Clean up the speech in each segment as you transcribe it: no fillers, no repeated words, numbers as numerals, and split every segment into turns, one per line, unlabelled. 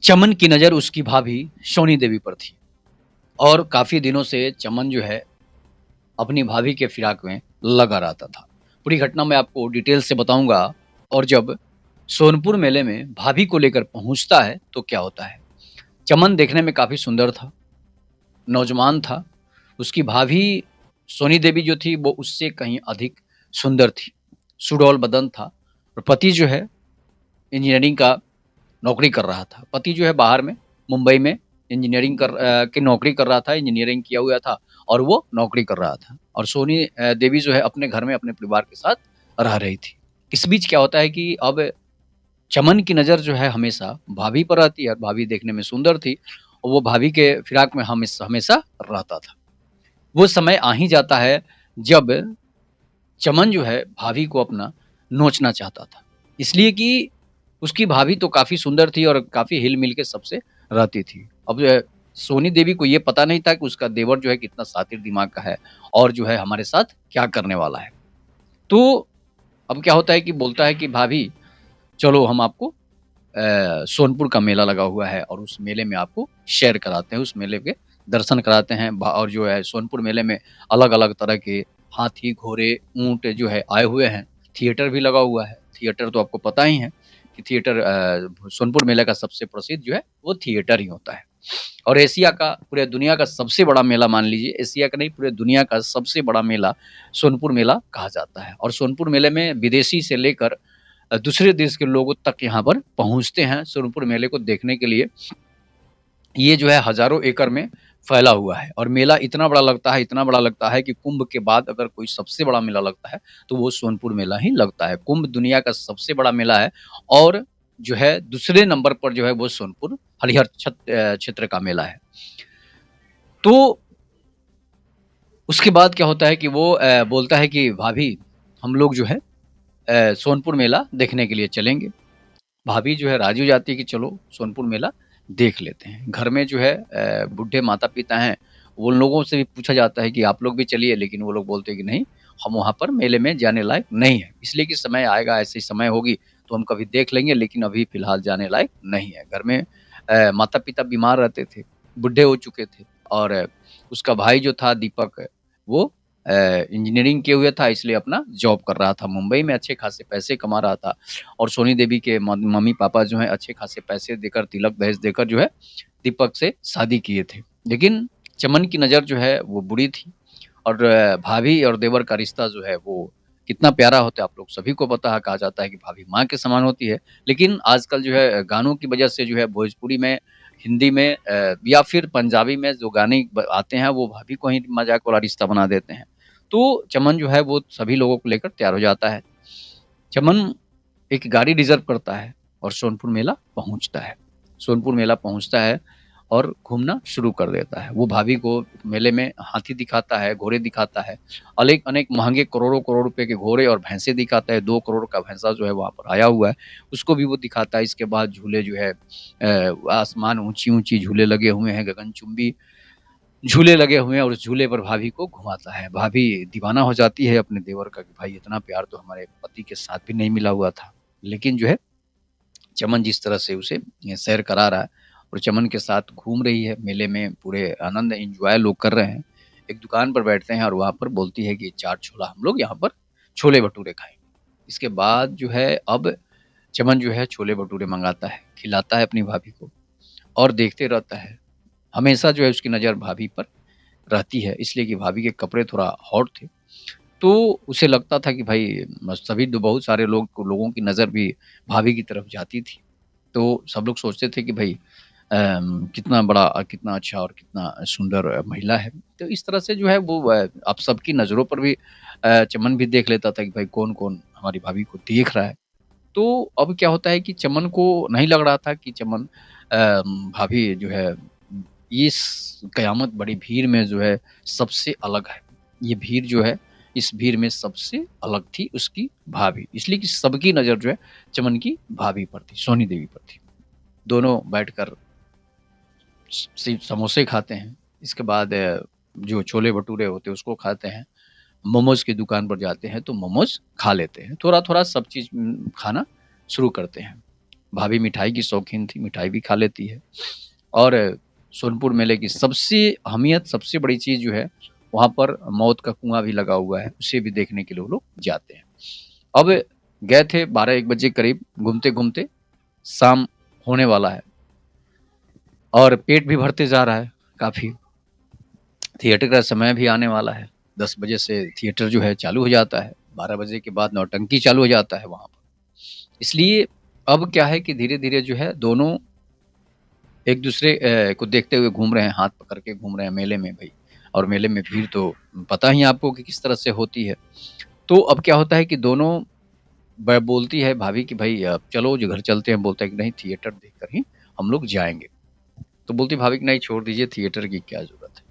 चमन की नज़र उसकी भाभी सोनी देवी पर थी और काफ़ी दिनों से चमन जो है अपनी भाभी के फिराक में लगा रहता था। पूरी घटना मैं आपको डिटेल से बताऊँगा और जब सोनपुर मेले में भाभी को लेकर पहुँचता है तो क्या होता है। चमन देखने में काफ़ी सुंदर था, नौजवान था। उसकी भाभी सोनी देवी जो थी वो उससे कहीं अधिक सुंदर थी। सुडौल बदन था और पति जो है इंजीनियरिंग का नौकरी कर रहा था। पति जो है बाहर में मुंबई में इंजीनियरिंग की नौकरी कर रहा था, इंजीनियरिंग किया हुआ था और वो नौकरी कर रहा था और सोनी देवी जो है अपने घर में अपने परिवार के साथ रह रही थी। इस बीच क्या होता है कि अब चमन की नज़र जो है हमेशा भाभी पर रहती है और भाभी देखने में सुंदर थी और वो भाभी के फिराक में हमेशा रहता था। वो समय आ ही जाता है जब चमन जो है भाभी को अपना नोचना चाहता था। इसलिए कि उसकी भाभी तो काफ़ी सुंदर थी और काफ़ी हिल-मिल के सबसे रहती थी। अब सोनी देवी को ये पता नहीं था कि उसका देवर जो है कितना शातिर दिमाग का है और जो है हमारे साथ क्या करने वाला है। तो अब क्या होता है कि बोलता है कि भाभी चलो हम आपको सोनपुर का मेला लगा हुआ है और उस मेले में आपको शेयर कराते हैं, उस मेले के दर्शन कराते हैं और जो है सोनपुर मेले में अलग-अलग तरह के हाथी, घोड़े, ऊँट जो है आए हुए हैं। थिएटर भी लगा हुआ है। थिएटर तो आपको पता ही है कि थिएटर सोनपुर मेले का सबसे प्रसिद्ध जो है वो थिएटर ही होता है। और एशिया का पूरे दुनिया का सबसे बड़ा मेला मान लीजिए, एशिया का नहीं पूरे दुनिया का सबसे बड़ा मेला सोनपुर मेला कहा जाता है। और सोनपुर मेले में विदेशी से लेकर दूसरे देश के लोगों तक यहाँ पर पहुँचते हैं सोनपुर मेले को देखने के लिए। ये जो है हज़ारों एकड़ में फैला हुआ है और मेला इतना बड़ा लगता है कि कुंभ के बाद अगर कोई सबसे बड़ा मेला लगता है, तो वो सोनपुर मेला ही लगता है। कुंभ दुनिया का सबसे बड़ा मेला है और जो है दूसरे नंबर पर जो है वो सोनपुर हरिहर क्षेत्र का मेला है। तो उसके बाद क्या होता है कि वो बोलता है कि भाभी हम लोग जो है सोनपुर मेला देखने के लिए चलेंगे। भाभी जो है राज़ी हो जाती है कि चलो सोनपुर मेला देख लेते हैं। घर में जो है बूढ़े माता-पिता हैं, उन लोगों से भी पूछा जाता है कि आप लोग भी चलिए, लेकिन वो लोग बोलते हैं कि नहीं, हम वहाँ पर मेले में जाने लायक नहीं है। इसलिए कि समय आएगा, ऐसी समय होगी तो हम कभी देख लेंगे, लेकिन अभी फ़िलहाल जाने लायक नहीं है। घर में माता-पिता बीमार रहते थे, बूढ़े हो चुके थे और उसका भाई जो था दीपक, वो इंजीनियरिंग किए हुए था इसलिए अपना जॉब कर रहा था मुंबई में, अच्छे खासे पैसे कमा रहा था। और सोनी देवी के मम्मी-पापा जो हैं अच्छे खासे पैसे देकर तिलक दहेज देकर जो है दीपक से शादी किए थे। लेकिन चमन की नज़र जो है वो बुरी थी और भाभी और देवर का रिश्ता जो है वो कितना प्यारा होता है आप लोग सभी को पता है, कहा जाता है कि भाभी माँ के समान होती है। लेकिन आजकल जो है गानों की वजह से जो है भोजपुरी में, हिंदी में या फिर पंजाबी में जो गाने ब आते हैं वो भाभी को ही मज़ाक वाला रिश्ता बना देते हैं। तो चमन जो है वो सभी लोगों को लेकर तैयार हो जाता है। चमन एक गाड़ी रिज़र्व करता है और सोनपुर मेला पहुँचता है। सोनपुर मेला पहुँचता है और घूमना शुरू कर देता है। वो भाभी को मेले में हाथी दिखाता है, घोड़े दिखाता है, अनेक अनेक महँगे करोड़ों-करोड़ रुपए के घोड़े और भैंसे दिखाता है, 2 करोड़ का भैंसा जो है वहाँ पर आया हुआ है, उसको भी वो दिखाता है। इसके बाद झूले जो है आसमान ऊँची-ऊँची झूले लगे हुए हैं, गगनचुंबी झूले लगे हुए हैं और उस झूले पर भाभी को घुमाता है। भाभी दीवाना हो जाती है अपने देवर का कि भाई इतना प्यार तो हमारे पति के साथ भी नहीं मिला हुआ था। लेकिन जो है चमन जिस तरह से उसे सैर करा रहा है और चमन के साथ घूम रही है मेले में पूरे आनंद एन्जॉय लोग कर रहे हैं। एक दुकान पर बैठते हैं और वहाँ पर बोलती है कि चाट छोला हम लोग यहाँ पर छोले-भटूरे खाएँगे। इसके बाद जो है अब चमन जो है छोले-भटूरे मँगाता है, खिलाता है अपनी भाभी को और देखते रहता है। हमेशा जो है उसकी नज़र भाभी पर रहती है इसलिए कि भाभी के कपड़े थोड़ा हॉट थे। तो उसे लगता था कि भाई सभी दो बहुत सारे लोगों की नज़र भी भाभी की तरफ जाती थी। तो सब लोग सोचते थे कि भई कितना बड़ा कितना अच्छा और कितना सुंदर महिला है। तो इस तरह से जो है वो अब सबकी नज़रों पर भी चमन भी देख लेता था कि भाई कौन-कौन हमारी भाभी को देख रहा है। तो अब क्या होता है कि चमन को नहीं लग रहा था कि चमन भाभी जो है इस कयामत बड़ी भीड़ में जो है सबसे अलग है। ये भीड़ जो है, इस भीड़ में सबसे अलग थी उसकी भाभी। इसलिए कि सबकी नज़र जो है चमन की भाभी पर थी, सोनी देवी पर थी। दोनों बैठकर समोसे खाते हैं। इसके बाद जो छोले-भटूरे होते हैं उसको खाते हैं। मोमोज़ की दुकान पर जाते हैं तो मोमोज़ खा लेते हैं। थोड़ा-थोड़ा सब चीज़ खाना शुरू करते हैं। भाभी मिठाई की शौकीन थी, मिठाई भी खा लेती है। और सोनपुर मेले की सबसे अहमियत, सबसे बड़ी चीज़ जो है, वहाँ पर मौत का कुआँ भी लगा हुआ है, उसे भी देखने के लिए वो लोग जाते हैं। अब गए थे 12-1 बजे करीब, घूमते-घूमते शाम होने वाला है और पेट भी भरते जा रहा है काफ़ी। थिएटर का समय भी आने वाला है, 10 बजे से थिएटर जो है चालू हो जाता है, 12 बजे के बाद नौटंकी चालू हो जाता है वहाँ पर। इसलिए अब क्या है कि धीरे-धीरे जो है दोनों एक-दूसरे को देखते हुए घूम रहे हैं, हाथ पकड़ के घूम रहे हैं मेले में भई। और मेले में भीड़ तो पता ही है आपको कि किस तरह से होती है। तो अब क्या होता है कि दोनों ब बोलती है भाभी कि भई चलो जो घर चलते हैं, बोलता है कि नहीं थिएटर देखकर ही हम लोग जाएँगे। तो बोलती है भाभी कि नहीं छोड़ दीजिए थिएटर की क्या ज़रूरत है।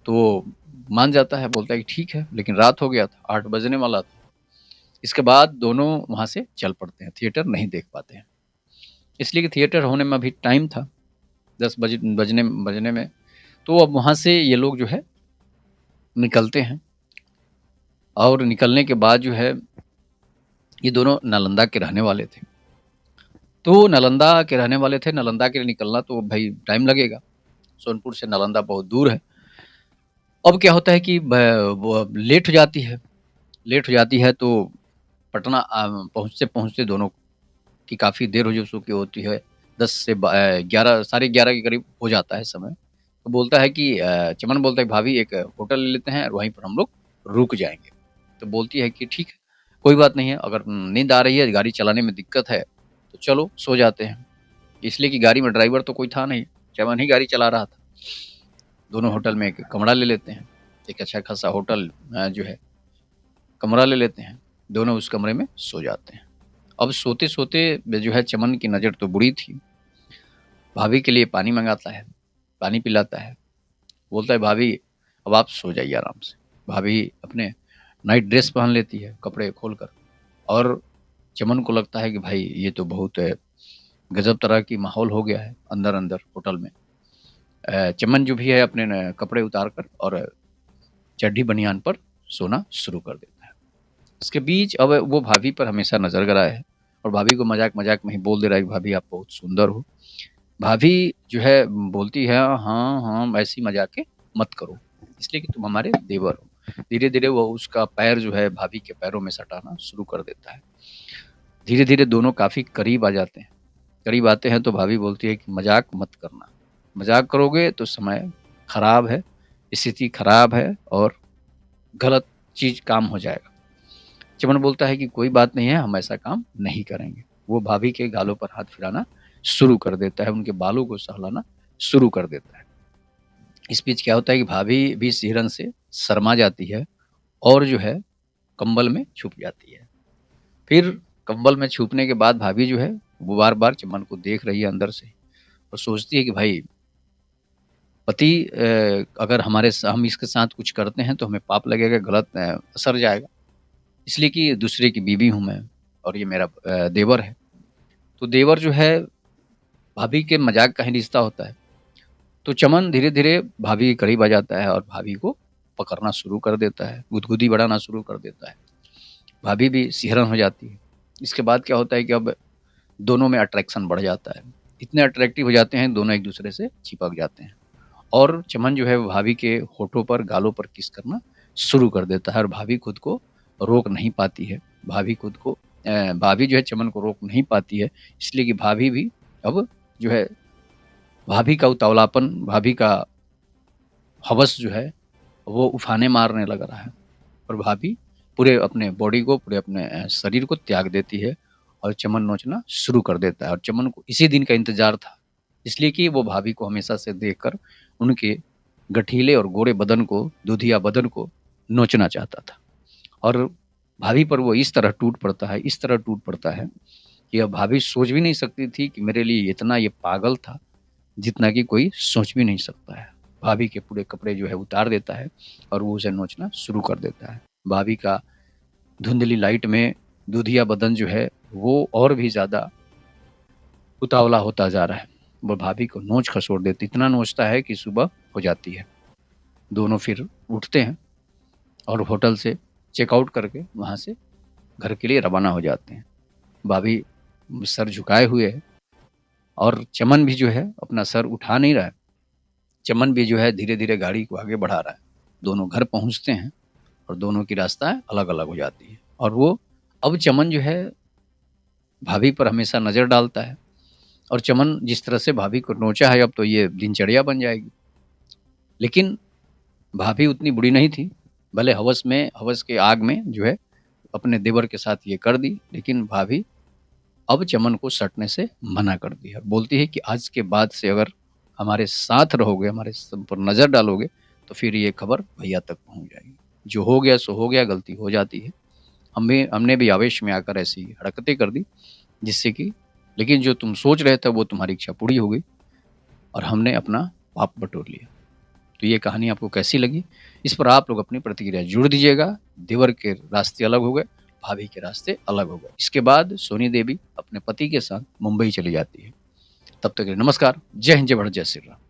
तो वो मान जाता है, बोलता है कि ठीक है, लेकिन रात हो गया था, 8 बजने वाला था। इसके बाद दोनों वहाँ से चल पड़ते हैं, थिएटर नहीं देख पाते हैं। इसलिए कि थिएटर होने में अभी टाइम था, 10 बजने बजने में। तो अब वहाँ से ये लोग जो है निकलते हैं और निकलने के बाद जो है ये दोनों नालंदा के रहने वाले थे। तो नालंदा के रहने वाले थे, नालंदा के लिए निकलना तो भई टाइम लगेगा, सोनपुर से नालंदा बहुत दूर है। अब क्या होता है कि ब वो लेट हो जाती है, लेट हो जाती है तो पटना पहुँचते-पहुँचते दोनों की काफ़ी देर हो चुकी होती है, 10 से 11 साढ़े 11 के करीब हो जाता है समय। तो बोलता है कि चमन बोलता है, "भाभी एक होटल ले लेते हैं और वहीं पर हम लोग रुक जाएँगे।" तो बोलती है कि, "ठीक है, कोई बात नहीं है, अगर नींद आ रही है, गाड़ी चलाने में दिक्कत है, तो चलो सो जाते हैं।" इसलिए कि गाड़ी में ड्राइवर तो कोई था नहीं, चमन ही गाड़ी चला रहा था। दोनों होटल में एक कमरा ले लेते हैं, एक अच्छा खासा होटल जो है कमरा ले लेते हैं, दोनों उस कमरे में सो जाते हैं। अब सोते-सोते जो है चमन की नज़र तो बुरी थी, भाभी के लिए पानी मँगाता है, पानी पिलाता है, बोलता है भाभी अब आप सो जाइए आराम से। भाभी अपने नाइट ड्रेस पहन लेती है, कपड़े खोलकर और चमन को लगता है कि भाई ये तो बहुत गज़ब तरह की माहौल हो गया है अंदर-अंदर होटल में। चमन जो भी है अपने न कपड़े उतार कर और चड्डी बनियान पर सोना शुरू कर देता है। इसके बीच अब वो भाभी पर हमेशा नज़र गड़ाए है और भाभी को मज़ाक-मज़ाक में ही बोल दे रहा है कि भाभी आप बहुत सुंदर हो। भाभी जो है बोलती है, "हाँ, हाँ, ऐसी मज़ाकें मत करो, इसलिए कि तुम हमारे देवर हो।" धीरे-धीरे वो उसका पैर जो है भाभी के पैरों में सटाना शुरू कर देता है। धीरे-धीरे दोनों काफ़ी करीब आ जाते हैं। करीब आते हैं तो भाभी बोलती है कि मज़ाक मत करना, मज़ाक करोगे तो समय खराब है, स्थिति खराब है और गलत चीज़ काम हो जाएगा। चमन बोलता है कि कोई बात नहीं है, हम ऐसा काम नहीं करेंगे। वो भाभी के गालों पर हाथ फिराना शुरू कर देता है, उनके बालों को सहलाना शुरू कर देता है। इस बीच क्या होता है कि भाभी भी सिहरन से शर्मा जाती है और जो है कंबल में छुप जाती है। फिर कंबल में छुपने के बाद भाभी जो है वो बार-बार चमन को देख रही है अंदर से और सोचती है कि भाई पति अगर हम इसके साथ कुछ करते हैं तो हमें पाप लगेगा, गलत असर जाएगा। इसलिए कि दूसरे की बीवी हूँ मैं और ये मेरा देवर है। तो देवर जो है भाभी के मज़ाक का ही रिश्ता होता है। तो चमन धीरे-धीरे भाभी के करीब आ जाता है और भाभी को पकड़ना शुरू कर देता है, गुदगुदी बढ़ाना शुरू कर देता है। भाभी भी सिहरन हो जाती है। इसके बाद क्या होता है कि अब दोनों में अट्रैक्शन बढ़ जाता है। इतने अट्रैक्टिव हो जाते हैं, दोनों एक-दूसरे से चिपक जाते हैं और चमन जो है वो भाभी के होठों पर, गालों पर किस करना शुरू कर देता है और भाभी खुद को रोक नहीं पाती है। भाभी जो है चमन को रोक नहीं पाती है, इसलिए कि भाभी भी अब जो है भाभी का उतावलापन, भाभी का हवस जो है, वो उफाने मारने लग रहा है और भाभी पूरे अपने बॉडी को, पूरे अपने शरीर को त्याग देती है और चमन नोचना शुरू कर देता है और चमन को इसी दिन का इंतज़ार था। इसलिए कि वो भाभी को हमेशा से देखकर उनके गठीले और गोरे बदन को, दूधिया बदन को नोचना चाहता था और भाभी पर वो इस तरह टूट पड़ता है, इस तरह टूट पड़ता है कि अब भाभी सोच भी नहीं सकती थी कि मेरे लिए इतना ये पागल था, जितना कि कोई सोच भी नहीं सकता है। भाभी के पूरे कपड़े जो है उतार देता है और वो उसे नोचना शुरू कर देता है। भाभी का धुंधली लाइट में दूधिया बदन जो है वो और भी ज़्यादा उतावला होता जा रहा है। वो भाभी को नोच खसोट देती, इतना नोचता है कि सुबह हो जाती है। दोनों फिर उठते हैं और होटल से चेकआउट करके वहाँ से घर के लिए रवाना हो जाते हैं। भाभी सर झुकाए हुए है और चमन भी जो है अपना सर उठा नहीं रहा है। चमन भी जो है धीरे-धीरे गाड़ी को आगे बढ़ा रहा है। दोनों घर पहुँचते हैं और दोनों की रास्ताएँ अलग-अलग हो जाती है और वो अब चमन जो है भाभी पर हमेशा नज़र डालता है और चमन जिस तरह से भाभी को नोचा है अब तो ये दिनचर्या बन जाएगी। लेकिन भाभी उतनी बुरी नहीं थी, भले हवस के आग में जो है अपने देवर के साथ ये कर दी, लेकिन भाभी अब चमन को सटने से मना कर दिया। बोलती है कि आज के बाद से अगर हमारे साथ रहोगे, हमारे सब पर नज़र डालोगे, तो फिर ये खबर भैया तक पहुँच जाएगी। जो हो गया सो हो गया, गलती हो जाती है। हमने भी आवेश में आकर ऐसी हरकतें कर दी, जिससे कि लेकिन जो तुम सोच रहे थे वो तुम्हारी इच्छा पूरी हो गई और हमने अपना पाप बटोर लिया। तो ये कहानी आपको कैसी लगी? इस पर आप लोग अपनी प्रतिक्रिया ज़रूर दीजिएगा। देवर के रास्ते अलग हो गए, भाभी के रास्ते अलग हो गए। इसके बाद सोनी देवी अपने पति के साथ मुंबई चली जाती है। तब तक के लिए नमस्कार। जय हिंद, जय भारत, जय श्री राम।